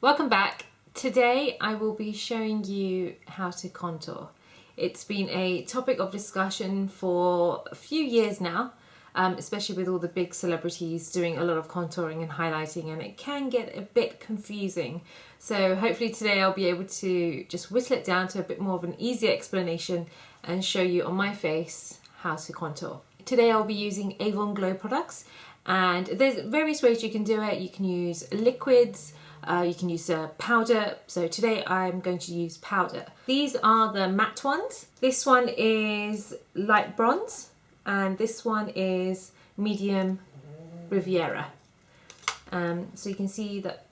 Welcome back. Today I will be showing you how to contour. It's been a topic of discussion for a few years now, especially with all the big celebrities doing a lot of contouring and highlighting, and it can get a bit confusing. So hopefully today I'll be able to just whittle it down to a bit more of an easier explanation and show you on my face how to contour. Today I'll be using Avon Glow products, and there's various ways you can do it. You can use liquids, you can use powder. So today I'm going to use powder. These are the matte ones. This one is light bronze and this one is medium Riviera. So you can see that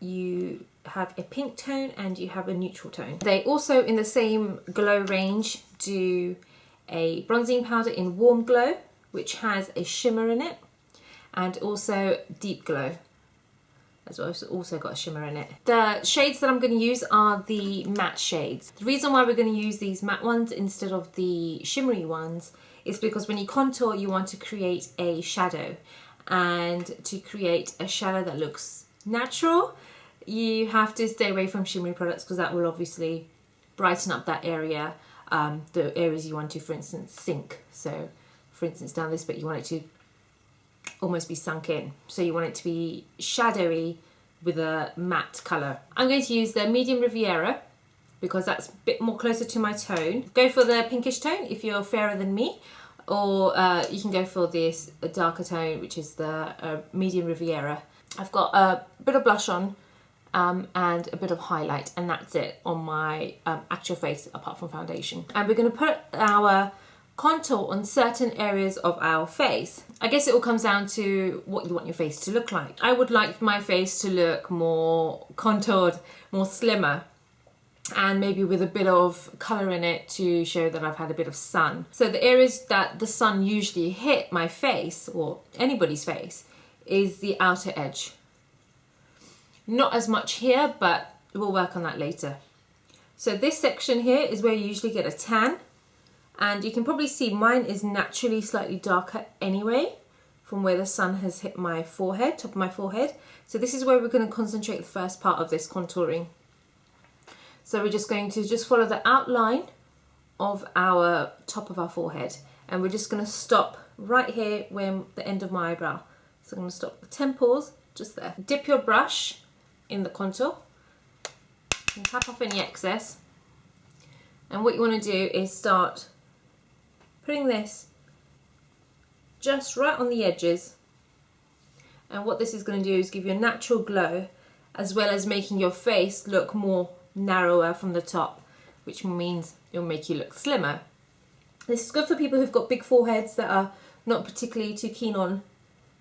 you have a pink tone and you have a neutral tone. They also, in the same glow range, do a bronzing powder in Warm Glow, which has a shimmer in it, and also Deep Glow as well. It's also got a shimmer in it. The shades that I'm going to use are the matte shades. The reason why we're going to use these matte ones instead of the shimmery ones is because when you contour you want to create a shadow, and to create a shadow that looks natural you have to stay away from shimmery products, because that will obviously brighten up that area, the areas you want to, for instance, sink. So for instance down this bit you want it to almost be sunk in, so you want it to be shadowy with a matte colour. I'm going to use the medium Riviera because that's a bit more closer to my tone. Go for the pinkish tone if you're fairer than me, or you can go for this darker tone, which is the medium Riviera. I've got a bit of blush on and a bit of highlight, and that's it on my actual face apart from foundation. And we're going to put our contour on certain areas of our face. I guess it all comes down to what you want your face to look like. I would like my face to look more contoured, more slimmer, and maybe with a bit of colour in it to show that I've had a bit of sun. So the areas that the sun usually hit my face, or anybody's face, is the outer edge. Not as much here, but we'll work on that later. So this section here is where you usually get a tan, and you can probably see mine is naturally slightly darker anyway from where the sun has hit my forehead, top of my forehead. So this is where we're going to concentrate the first part of this contouring. So we're just going to follow the outline of our top of our forehead, and we're just going to stop right here where the end of my eyebrow. So I'm going to stop the temples just there. Dip your brush in the contour and tap off any excess, and what you want to do is start putting this just right on the edges, and what this is going to do is give you a natural glow as well as making your face look more narrower from the top, which means it'll make you look slimmer. This is good for people who've got big foreheads that are not particularly too keen on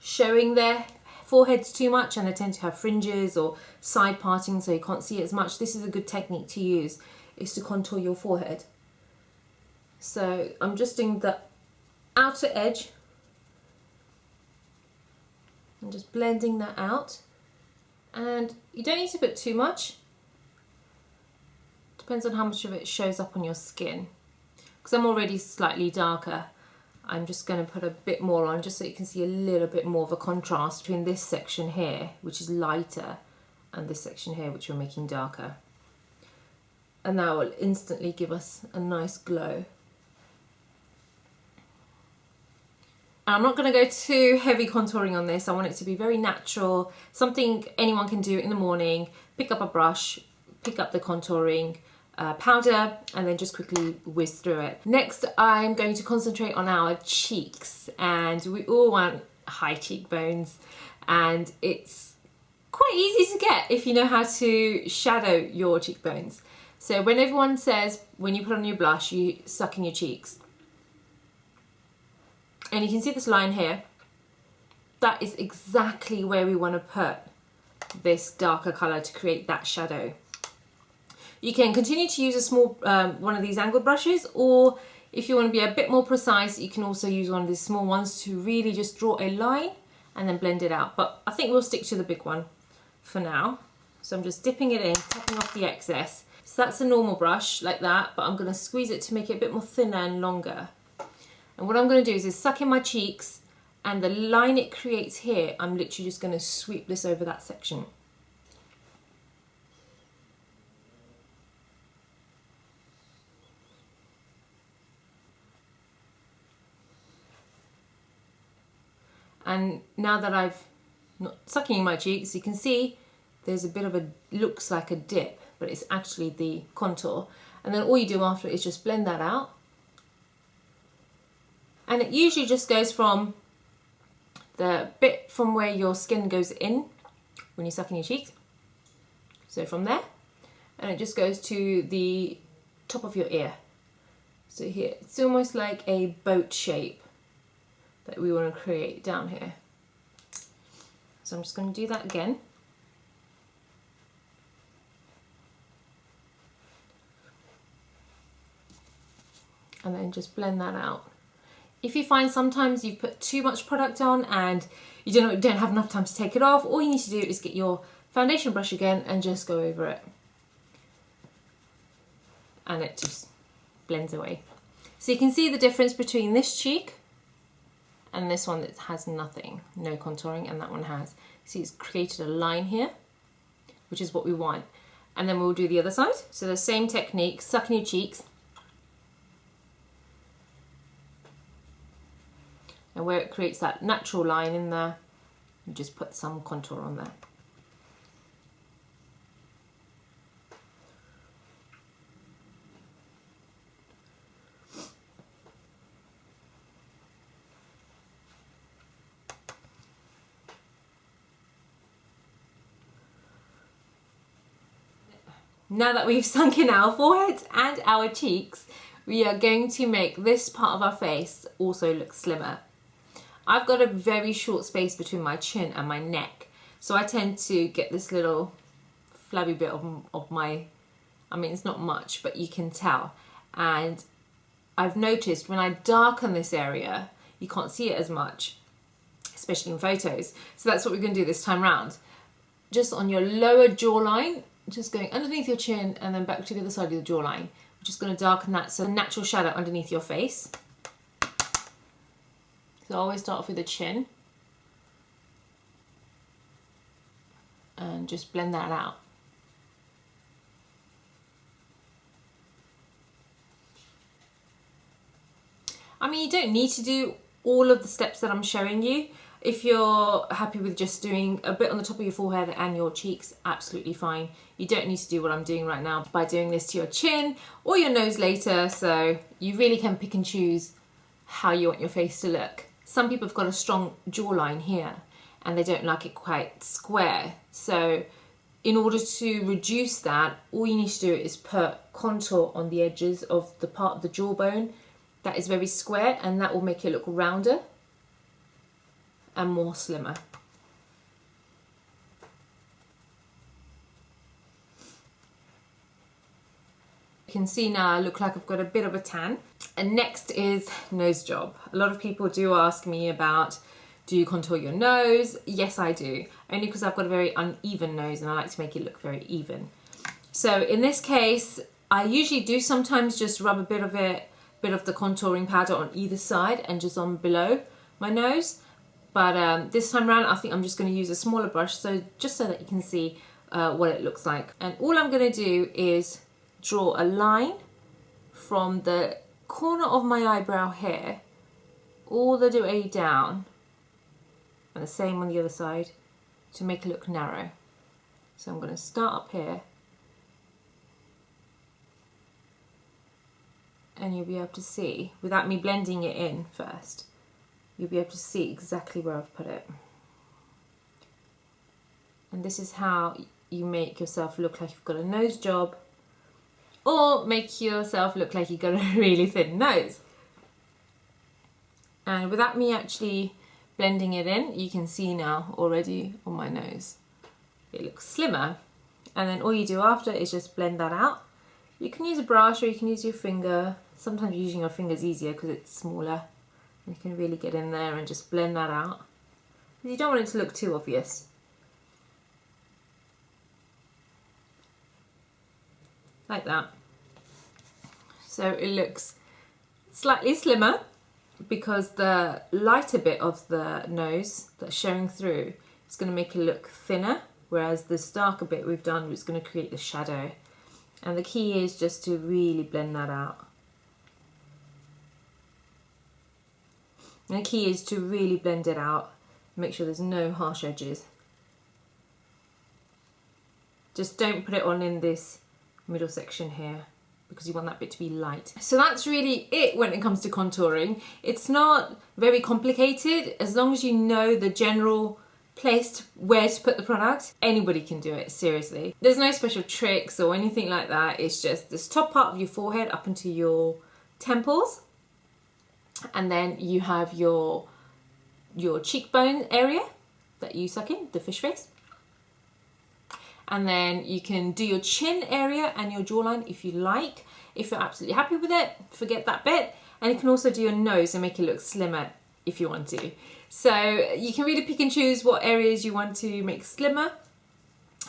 showing their foreheads too much, and they tend to have fringes or side parting so you can't see it as much. This is a good technique to use, is to contour your forehead. So I'm just doing the outer edge and just blending that out, and you don't need to put too much. Depends on how much of it shows up on your skin. Because I'm already slightly darker, I'm just going to put a bit more on just so you can see a little bit more of a contrast between this section here, which is lighter, and this section here, which we're making darker. And that will instantly give us a nice glow. And I'm not going to go too heavy contouring on this. I want it to be very natural, something anyone can do in the morning. Pick up a brush, pick up the contouring powder, and then just quickly whiz through it. Next, I'm going to concentrate on our cheeks, and we all want high cheekbones, and it's quite easy to get if you know how to shadow your cheekbones. So when everyone says when you put on your blush you suck in your cheeks, and you can see this line here, that is exactly where we want to put this darker colour to create that shadow. You can continue to use a small one of these angled brushes, or if you want to be a bit more precise you can also use one of these small ones to really just draw a line and then blend it out. But I think we'll stick to the big one for now. So I'm just dipping it in, tapping off the excess. So that's a normal brush like that, but I'm going to squeeze it to make it a bit more thinner and longer. And what I'm going to do is suck in my cheeks, and the line it creates here, I'm literally just going to sweep this over that section. And now that I've not sucking my cheeks, you can see there's a bit of a, looks like a dip, but it's actually the contour. And then all you do after is just blend that out. And it usually just goes from the bit from where your skin goes in when you're sucking your cheeks. So from there, and it just goes to the top of your ear. So here, it's almost like a boat shape that we want to create down here. So I'm just going to do that again. And then just blend that out. If you find sometimes you've put too much product on and you don't have enough time to take it off, all you need to do is get your foundation brush again and just go over it. And it just blends away. So you can see the difference between this cheek and this one that has nothing, no contouring, and that one has. See, it's created a line here, which is what we want. And then we'll do the other side. So the same technique, sucking your cheeks. And where it creates that natural line in there, you just put some contour on there. Now that we've sunk in our foreheads and our cheeks, we are going to make this part of our face also look slimmer. I've got a very short space between my chin and my neck, so I tend to get this little flabby bit of my, I mean it's not much, but you can tell. And I've noticed when I darken this area, you can't see it as much, especially in photos. So that's what we're going to do this time round. Just on your lower jawline, just going underneath your chin and then back to the other side of your jawline. We're just going to darken that so the natural shadow underneath your face. So I always start off with the chin and just blend that out. I mean, you don't need to do all of the steps that I'm showing you. If you're happy with just doing a bit on the top of your forehead and your cheeks, absolutely fine. You don't need to do what I'm doing right now by doing this to your chin or your nose later, so you really can pick and choose how you want your face to look. Some people have got a strong jawline here and they don't like it quite square. So in order to reduce that, all you need to do is put contour on the edges of the part of the jawbone that is very square, and that will make it look rounder and more slimmer. You can see now I look like I've got a bit of a tan. And next is nose job. A lot of people do ask me about, do you contour your nose? Yes, I do. Only because I've got a very uneven nose and I like to make it look very even. So in this case, I usually do sometimes just rub a bit of the contouring powder on either side and just on below my nose. But this time around, I think I'm just going to use a smaller brush, so just so that you can see what it looks like. And all I'm going to do is draw a line from the corner of my eyebrow here all the way down, and the same on the other side, to make it look narrow. So I'm going to start up here, and you'll be able to see, without me blending it in first, you'll be able to see exactly where I've put it. And this is how you make yourself look like you've got a nose job, or make yourself look like you've got a really thin nose. And without me actually blending it in, you can see now already on my nose, it looks slimmer. And then all you do after is just blend that out. You can use a brush or you can use your finger. Sometimes using your finger is easier because it's smaller. You can really get in there and just blend that out. You don't want it to look too obvious. Like that. So it looks slightly slimmer because the lighter bit of the nose that's showing through is going to make it look thinner, whereas this darker bit we've done is going to create the shadow. And the key is just to really blend that out. And the key is to really blend it out Make sure there's no harsh edges. Just don't put it on in this middle section here, because you want that bit to be light. So that's really it when it comes to contouring. It's not very complicated. As long as you know the general place where to put the product, anybody can do it, seriously. There's no special tricks or anything like that. It's just this top part of your forehead up into your temples, and then you have your cheekbone area that you suck in, the fish face. And then you can do your chin area and your jawline if you like. If you're absolutely happy with it, forget that bit. And you can also do your nose and make it look slimmer if you want to. So you can really pick and choose what areas you want to make slimmer.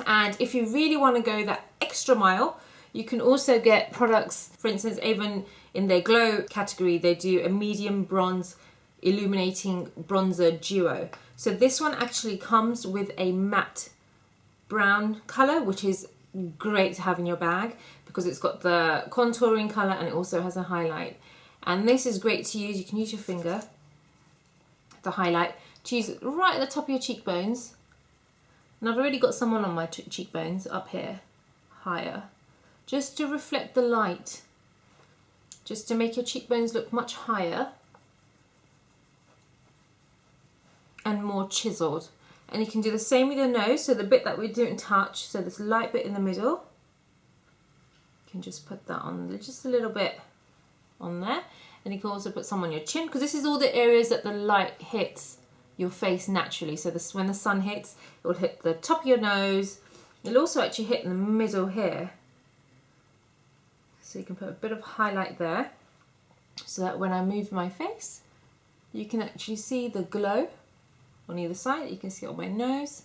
And if you really want to go that extra mile, you can also get products, for instance, Avon in their glow category, they do a medium bronze illuminating bronzer duo. So this one actually comes with a matte brown colour, which is great to have in your bag because it's got the contouring colour and it also has a highlight. And this is great to use. You can use your finger, the highlight, to use right at the top of your cheekbones. And I've already got some on my cheekbones up here, higher, just to reflect the light, just to make your cheekbones look much higher and more chiseled. And you can do the same with your nose, so the bit that we didn't touch, so this light bit in the middle, you can just put that on just a little bit on there. And you can also put some on your chin, because this is all the areas that the light hits your face naturally. So this, when the sun hits, it will hit the top of your nose. It'll also actually hit in the middle here. So you can put a bit of highlight there, so that when I move my face, you can actually see the glow on either side. You can see it on my nose,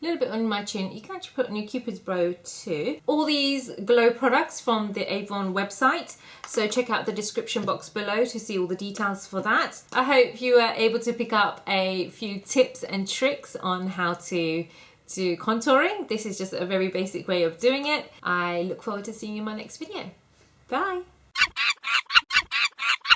a little bit on my chin. You can actually put on your Cupid's bow too. All these glow products from the Avon website, so check out the description box below to see all the details for that. I hope you were able to pick up a few tips and tricks on how to do contouring. This is just a very basic way of doing it. I look forward to seeing you in my next video. Bye!